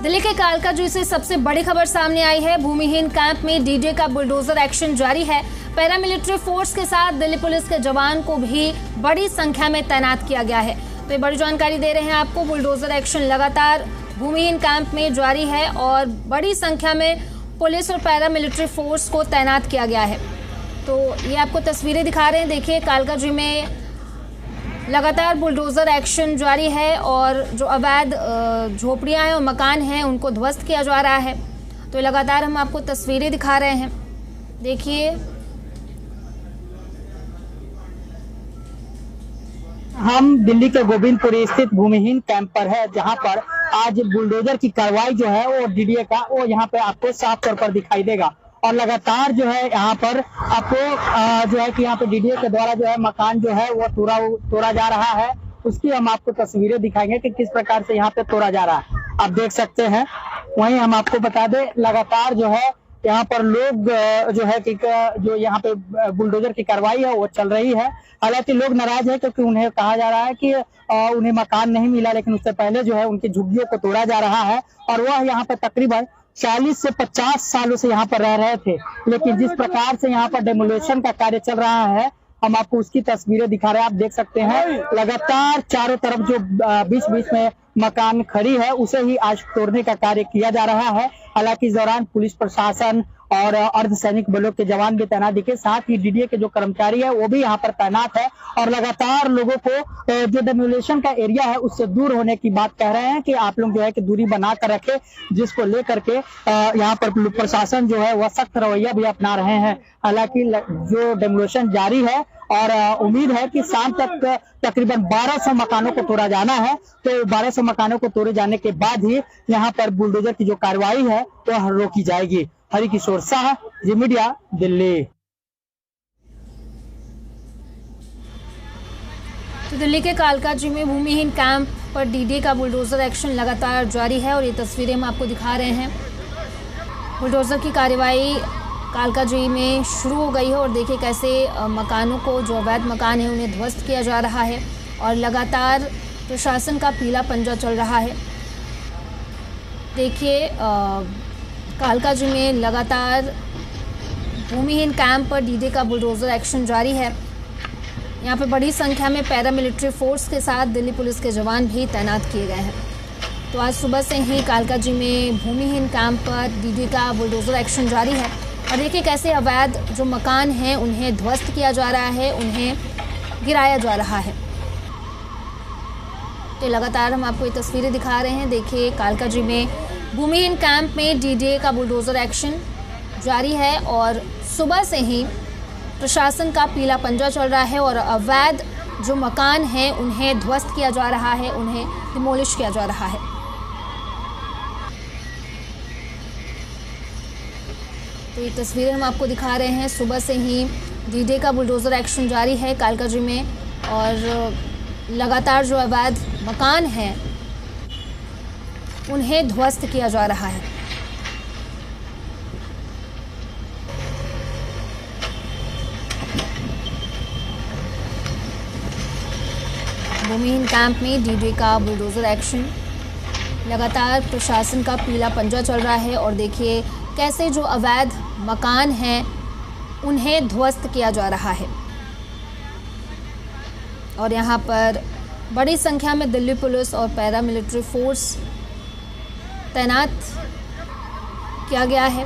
दिल्ली के कालकाजी से सबसे बड़ी खबर सामने आई है। भूमिहीन कैंप में डीडीए का बुलडोजर एक्शन जारी है। पैरामिलिट्री फोर्स के साथ दिल्ली पुलिस के जवान को भी बड़ी संख्या में तैनात किया गया है। तो ये बड़ी जानकारी दे रहे हैं आपको। बुलडोजर एक्शन लगातार भूमिहीन कैंप में जारी है और बड़ी संख्या में पुलिस और पैरामिलिट्री फोर्स को तैनात किया गया है। तो ये आपको तस्वीरें दिखा रहे हैं। देखिए, कालकाजी में लगातार बुलडोजर एक्शन जारी है और जो अवैध झोपड़ियां हैं और मकान हैं उनको ध्वस्त किया जा रहा है। तो लगातार हम आपको तस्वीरें दिखा रहे हैं। देखिए, हम दिल्ली के गोविंदपुरी स्थित भूमिहीन कैंप पर है, जहां पर आज बुलडोजर की कार्रवाई जो है वो डीडीए का वो यहाँ पे आपको साफ तौर पर दिखाई देगा। और लगातार जो है यहाँ पर आपको जो है कि यहाँ पे डीडीए के द्वारा जो है मकान जो है वो तोड़ा जा रहा है। उसकी हम आपको तस्वीरें दिखाएंगे कि किस प्रकार से यहाँ पे तोड़ा जा रहा है, आप देख सकते हैं। वहीं हम आपको बता दें, लगातार जो है यहाँ पर लोग जो है कि जो यहाँ पे बुलडोजर की कार्रवाई है वो चल रही है। हालांकि लोग नाराज है क्योंकि उन्हें कहा जा रहा है कि उन्हें मकान नहीं मिला, लेकिन उससे पहले जो है उनकी झुग्गियों को तोड़ा जा रहा है। और वह यहाँ पर तकरीबन 40 से 50 सालों से यहाँ पर रह रहे थे, लेकिन जिस प्रकार से यहाँ पर डेमोलेशन का कार्य चल रहा है, हम आपको उसकी तस्वीरें दिखा रहे हैं। आप देख सकते हैं लगातार चारों तरफ जो बीच बीच में मकान खड़ी है उसे ही आज तोड़ने का कार्य किया जा रहा है। हालांकि इस दौरान पुलिस प्रशासन और अर्धसैनिक बलों के जवान भी तैनात दिखे, साथ ही डीडीए के जो कर्मचारी है वो भी यहाँ पर तैनात है। और लगातार लोगों को जो डेमोलेशन का एरिया है उससे दूर होने की बात कह रहे हैं कि आप लोग जो है कि दूरी बना कर रखे, जिसको लेकर के यहाँ पर प्रशासन जो है वह सख्त रवैया भी अपना रहे हैं। हालांकि जो डेमोलेशन जारी है और उम्मीद है कि शाम तक तकरीबन 1200 मकानों को तोड़ा जाना है। तो 1200 मकानों को तोड़े जाने के बाद ही यहाँ पर बुलडोजर की जो कार्रवाई है वह रोकी जाएगी। हरि किशोर शाह, जी मीडिया, दिल्ली। तो दिल्ली के कालकाजी में भूमिहीन कैंप पर डीडीए का बुलडोजर एक्शन लगातार जारी है और ये तस्वीरें हम आपको दिखा रहे हैं। बुलडोजर की कार्रवाई कालकाजी में शुरू हो गई है और देखिए कैसे मकानों को, जो अवैध मकान है उन्हें ध्वस्त किया जा रहा है और लगातार प्रशासन का पीला पंजा चल रहा है। देखिए, कालकाजी में लगातार भूमिहीन कैंप पर डीडीए का बुलडोजर एक्शन जारी है। यहाँ पे बड़ी संख्या में पैरामिलिट्री फोर्स के साथ दिल्ली पुलिस के जवान भी तैनात किए गए हैं। तो आज सुबह से ही कालकाजी में भूमिहीन कैंप पर डीडीए का बुलडोजर एक्शन जारी है और देखिए कैसे अवैध जो मकान हैं उन्हें ध्वस्त किया जा रहा है, उन्हें गिराया जा रहा है। तो लगातार हम आपको ये तस्वीरें दिखा रहे हैं। देखिए, कालकाजी में भूमिहीन कैंप में डीडीए का बुलडोजर एक्शन जारी है और सुबह से ही प्रशासन का पीला पंजा चल रहा है और अवैध जो मकान हैं उन्हें ध्वस्त किया जा रहा है, उन्हें डिमोलिश किया जा रहा है। तो ये तस्वीरें हम आपको दिखा रहे हैं। सुबह से ही डीडीए का बुलडोजर एक्शन जारी है कालकाजी में और लगातार जो अवैध मकान हैं उन्हें ध्वस्त किया जा रहा है। भूमिहीन कैंप में डीडीए का बुलडोजर एक्शन, लगातार प्रशासन का पीला पंजा चल रहा है और देखिए कैसे जो अवैध मकान हैं उन्हें ध्वस्त किया जा रहा है। और यहाँ पर बड़ी संख्या में दिल्ली पुलिस और पैरामिलिट्री फोर्स तैनात किया गया है।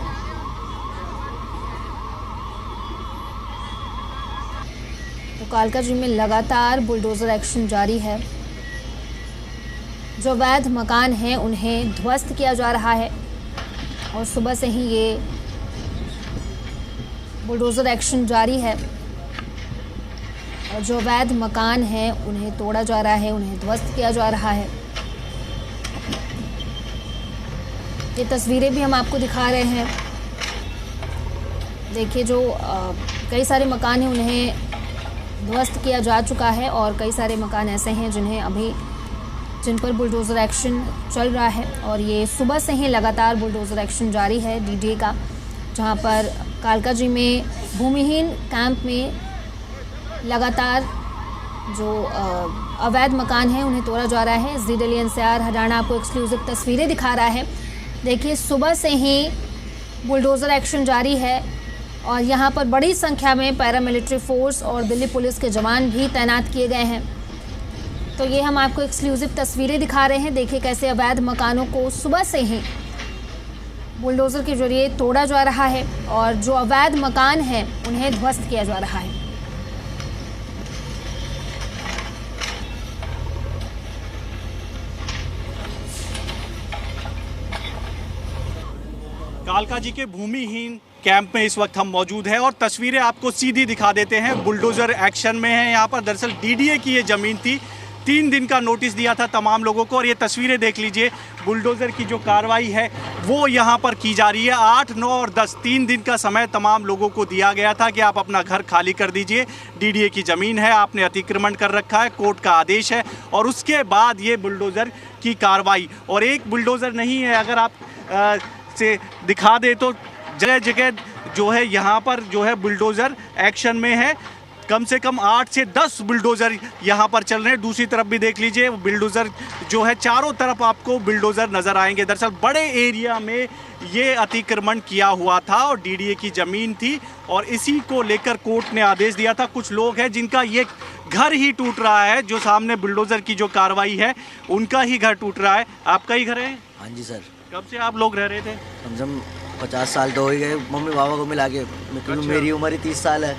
तो कालकाजी में लगातार बुलडोजर एक्शन जारी है। जो अवैध मकान हैं उन्हें ध्वस्त किया जा रहा है और सुबह से ही ये बुलडोजर एक्शन जारी है और जो अवैध मकान हैं उन्हें तोड़ा जा रहा है, उन्हें ध्वस्त किया जा रहा है। ये तस्वीरें भी हम आपको दिखा रहे हैं। देखिए, जो कई सारे मकान हैं उन्हें ध्वस्त किया जा चुका है और कई सारे मकान ऐसे हैं जिन पर बुलडोज़र एक्शन चल रहा है। और ये सुबह से ही लगातार बुलडोज़र एक्शन जारी है डीडीए का, जहां पर कालकाजी में भूमिहीन कैंप में लगातार जो अवैध मकान हैं उन्हें तोड़ा जा रहा है। जी दिल्ली एनसीआर हरियाणा आपको एक्सक्लूसिव तस्वीरें दिखा रहा है देखिए सुबह से ही बुलडोज़र एक्शन जारी है और यहाँ पर बड़ी संख्या में पैरामिलिट्री फोर्स और दिल्ली पुलिस के जवान भी तैनात किए गए हैं। तो ये हम आपको एक्सक्लूसिव तस्वीरें दिखा रहे हैं। देखिए कैसे अवैध मकानों को सुबह से ही बुलडोज़र के जरिए तोड़ा जा रहा है और जो अवैध मकान हैं उन्हें ध्वस्त किया जा रहा है। कालका जी के भूमिहीन कैंप में इस वक्त हम मौजूद हैं और तस्वीरें आपको सीधी दिखा देते हैं। बुलडोज़र एक्शन में है यहाँ पर। दरअसल डीडीए की ये ज़मीन थी। 3 दिन का नोटिस दिया था तमाम लोगों को और ये तस्वीरें देख लीजिए। बुलडोज़र की जो कार्रवाई है वो यहाँ पर की जा रही है। 8, 9 और 10 3 दिन का समय तमाम लोगों को दिया गया था कि आप अपना घर खाली कर दीजिए। डीडीए की ज़मीन है, आपने अतिक्रमण कर रखा है, कोर्ट का आदेश है और उसके बाद ये बुलडोज़र की कार्रवाई। और एक बुलडोज़र नहीं है, अगर आप से दिखा दे तो जगह जगह जो है यहाँ पर जो है बुलडोज़र एक्शन में है। कम से कम 8 से 10 बुलडोज़र यहाँ पर चल रहे हैं। दूसरी तरफ भी देख लीजिए, बुलडोज़र जो है चारों तरफ आपको बुलडोज़र नज़र आएंगे। दरअसल बड़े एरिया में ये अतिक्रमण किया हुआ था और डीडीए की ज़मीन थी और इसी को लेकर कोर्ट ने आदेश दिया था। कुछ लोग हैं जिनका ये घर ही टूट रहा है, जो सामने बुलडोज़र की जो कार्रवाई है उनका ही घर टूट रहा है। आपका ही घर है? हाँ जी सर। कब से आप लोग रह रहे थे? कम से कम 50 साल तो हो ही गए, मम्मी पापा को मिला के। क्योंकि मेरी उम्र ही 30 साल है।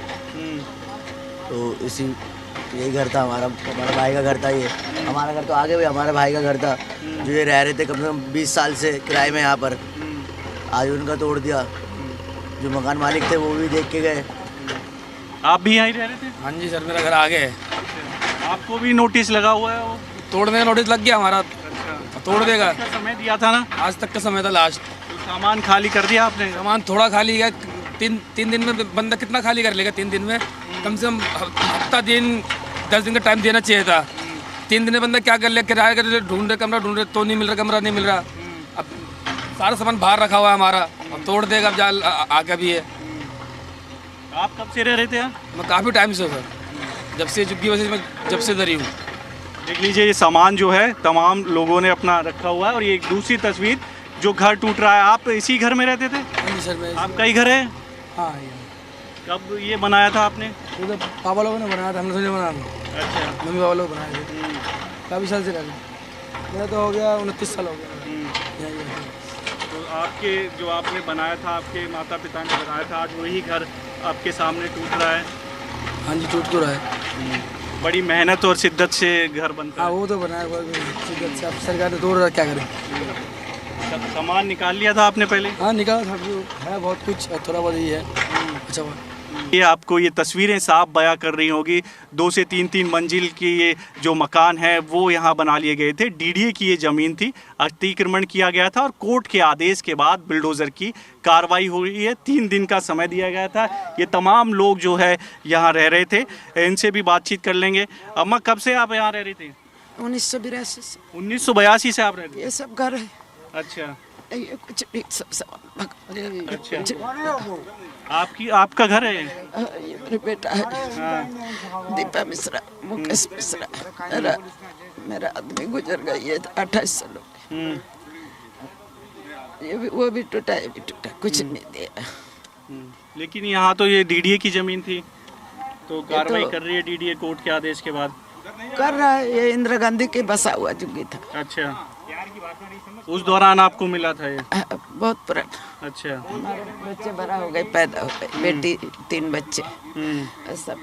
तो इसी यही घर था हमारा भाई का घर था। ये हमारा घर तो आगे भी हमारे भाई का घर था जो ये रह रहे थे कम से कम 20 साल से किराए में यहाँ पर। आज उनका तोड़ दिया। जो मकान मालिक थे वो भी देख के गए। आप भी यहीं रह रहे थे? हाँ जी सर, मेरा घर आगे है। आपको भी नोटिस लगा हुआ है? वो तोड़ने का नोटिस लग गया हमारा। तोड़ देगा। समय दिया था ना? आज तक का समय था लास्ट। तो सामान खाली कर दिया आपने? सामान थोड़ा खाली है। तीन दिन में बंदा कितना खाली कर लेगा? 3 दिन में कम से कम हफ्ता दिन 10 दिन का टाइम देना चाहिए था। 3 दिन में बंदा क्या कर ले? किराए कर ढूंढ रहे, कमरा ढूंढ रहे तो नहीं मिल रहा, कमरा नहीं मिल रहा। अब सारा सामान बाहर रखा हुआ है हमारा। अब तोड़ देगा। अब जाल आगे भी है। आप कब से रह रहे थे? मैं काफ़ी टाइम से सर, जब से झुग्गी वजह से मैं जब से इधर ही हूँ। देख लीजिए ये सामान जो है तमाम लोगों ने अपना रखा हुआ है और ये एक दूसरी तस्वीर जो घर टूट रहा है। आप इसी घर में रहते थे? हाँ जी सर। मैं आपका ही घर है? हाँ। कब ये बनाया था आपने? ये तो पापा लोगों ने बनाया था, हमने सोचा बनाया। अच्छा। मम्मी पापा लोग बनाए थे। काफ़ी साल से रह रहे। मेरा तो हो गया 29 साल हो गया। तो आपके जो आपने बनाया था, आपके माता पिता ने बनाया था, आज वही घर आपके सामने टूट रहा है? हाँ जी, टूट तो रहा है। बड़ी मेहनत और शिद्दत से घर बनता है। हाँ वो तो बनाया शिद्दत से। अब सरकार ने तोड़ रहा, क्या करें। सब सामान निकाल लिया था आपने पहले? हाँ निकाला था। है बहुत कुछ, थोड़ा बहुत ही है। अच्छा हुआ। ये आपको ये तस्वीरें साफ बयां कर रही होगी। 2 से 3 मंजिल की ये जो मकान है वो यहाँ बना लिए गए थे। डीडीए की ये ज़मीन थी, अतिक्रमण किया गया था और कोर्ट के आदेश के बाद बुलडोज़र की कार्रवाई हुई है। 3 दिन का समय दिया गया था। ये तमाम लोग जो है यहाँ रह रहे थे, इनसे भी बातचीत कर लेंगे। अम्मा कब से आप यहाँ रह रही थी? 1982 से। 1982 से आप रह रहे थे? ये सब घर है। अच्छा। ये कुछ नहीं, सब सामान। अच्छा। आपका घर है? ये मेरे बेटा है। हाँ। दीपा मिश्रा, मुकेश मिश्रा। मेरा आदमी गुजर गई है 28 साल हो गए। ये भी वो भी टूटा, ये भी टूटा, कुछ नहीं दिया। लेकिन यहाँ तो ये डीडीए की ज़मीन थी, तो कार्रवाई कर रही है डीडीए कोर्ट के आदेश के बाद। कर रहा है। ये इंदिरा गांधी के बसा हुआ जुगी था। अच्छा। उस दौरान आपको मिला था ये? बहुत पुराना। अच्छा। हमारे बच्चे बड़ा हो गए, पैदा हो गए, बेटी 3 बच्चे सब।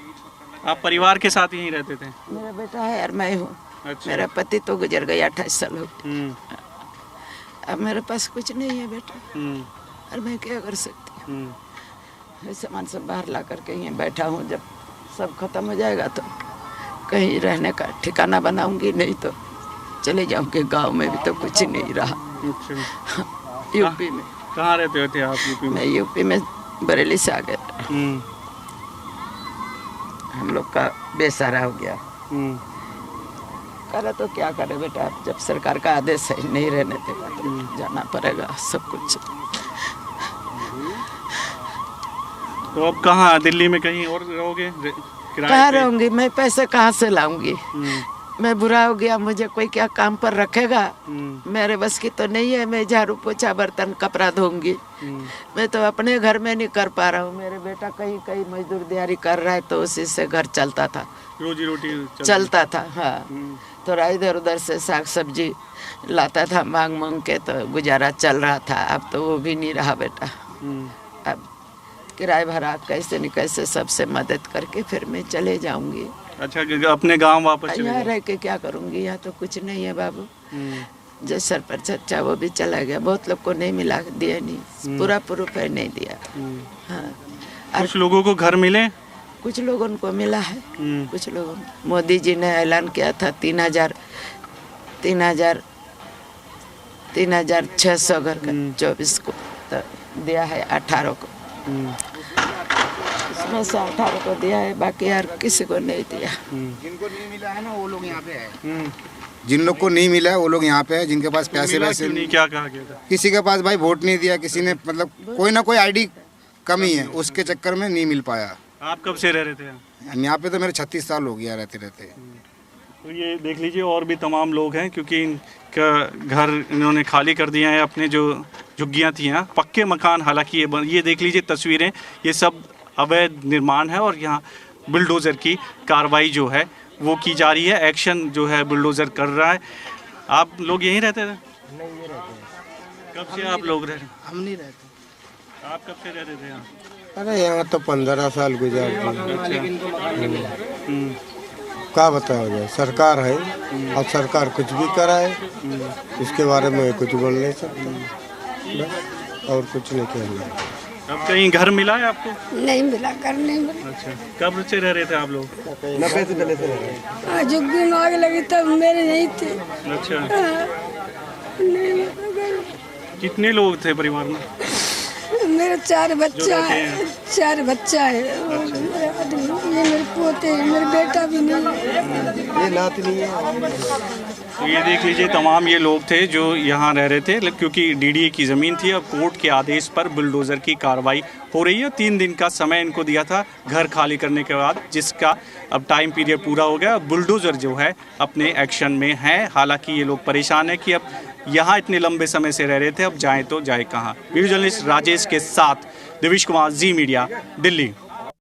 आप परिवार के साथ यहीं रहते थे? मेरा बेटा है और मैं हूँ। अच्छा। मेरा पति तो गुजर गया 28 साल हो गए। अब मेरे पास कुछ नहीं है बेटा, और मैं क्या कर सकती हूँ। सामान सब बाहर ला करके यहीं बैठा हूँ। जब सब खत्म हो जाएगा तो कहीं रहने का ठिकाना बनाऊंगी, नहीं तो चले जाऊंगी। गांव में भी तो कुछ नहीं रहा। अच्छा। यूपी में। कहाँ रहते थे आप यूपी में? मैं यूपी में बरेली से आ गया। हम लोग का बेसहारा हो गया। करे तो क्या करे बेटा, जब सरकार का आदेश है नहीं रहने देगा तो जाना पड़ेगा सब कुछ। तो अब कहाँ, दिल्ली में कहीं और रहोगे? कहाँ रहूंगी मैं? पैसे कहाँ से लाऊंगी? मैं बुरा हो गया, मुझे कोई क्या काम पर रखेगा? मेरे बस की तो नहीं है। मैं झाड़ू पोछा बर्तन कपड़ा धोऊंगी, मैं तो अपने घर में नहीं कर पा रहा हूँ। मेरे बेटा कहीं कहीं मजदूर दिहाड़ी कर रहा है, तो उसी से घर चलता था, रोजी रोटी चलता था। हाँ, थोड़ा इधर उधर से साग सब्जी लाता था मांग मांग के, तो गुजारा चल रहा था। अब तो वो भी नहीं रहा बेटा। अब किराए भरा कैसे न कैसे सबसे मदद करके फिर मैं चले जाऊंगी। अच्छा, अपने गांव वापस चले यहाँ जाओ? रह के क्या करूंगी? यहाँ तो कुछ नहीं है बाबू। जो सरपंच अच्छा वो भी चला गया, बहुत लोग को नहीं मिला, दिया नहीं, पूरा प्रूफ है नहीं दिया। हाँ, कुछ लोगों को घर मिले, कुछ लोगों को मिला है, कुछ लोगों को। मोदी जी ने ऐलान किया था 3,600 घर का 24 को, तो दिया है 18 को। इसमें से 18 को दिया है, बाकी यार किसी को नहीं दिया। जिनको नहीं मिला है ना वो लोग यहाँ पे है। जिन लोग को नहीं मिला है वो लोग यहाँ पे है, जिनके पास पैसे वैसे नहीं। क्या कहा गया था? किसी के पास भाई वोट नहीं दिया, किसी ने मतलब कोई ना कोई आईडी कमी है, उसके चक्कर में नहीं मिल पाया। आप कब से रह रहे थे यहाँ पे? तो मेरे 36 साल हो गया रहते रहते। तो ये देख लीजिए, और भी तमाम लोग हैं, क्योंकि इनका घर इन्होंने खाली कर दिया है। अपने जो झुग्गियाँ थी यहाँ, पक्के मकान, हालांकि ये देख लीजिए तस्वीरें, ये सब अवैध निर्माण है और यहाँ बुलडोज़र की कार्रवाई जो है वो की जा रही है। एक्शन जो है बुलडोज़र कर रहा है। आप लोग यहीं रहते थे? नहीं, ये रहते हैं। कब से आप लोग रह रहे? हम नहीं रहते। आप कब से रहते थे यहाँ? अरे यहाँ तो 15 साल गुजार दिए। क्या बताया जाए, सरकार है, अब सरकार कुछ भी कराए, इसके बारे में कुछ बोल नहीं सकता, और कुछ नहीं कहना। अब कहीं घर मिला है आपको? नहीं मिला, घर नहीं मिला। अच्छा, कब से रह रहे थे आप लोग? 90 से पहले से रहे। झुग्गी में आग लगी तब मेरे नहीं थे। अच्छा, नहीं मिला घर। कितने लोग थे परिवार में? मेरे 4 बच्चा है, 4 बच्चा है। मेरे आदमी, ये मेरे पोते हैं, मेरे बेटा भी नहीं है, ये नातनी है। तो ये देख लीजिए, तमाम ये लोग थे जो यहाँ रह रहे थे, क्योंकि डीडीए की ज़मीन थी। अब कोर्ट के आदेश पर बुलडोज़र की कार्रवाई हो रही है। 3 दिन का समय इनको दिया था घर खाली करने के बाद, जिसका अब टाइम पीरियड पूरा हो गया। बुलडोज़र जो है अपने एक्शन में है। हालांकि ये लोग परेशान हैं कि अब यहाँ इतने लंबे समय से रह रहे थे, अब जाएँ तो जाए कहाँ। वीडियो जर्नलिस्ट राजेश के साथ दिविश कुमार, जी मीडिया, दिल्ली।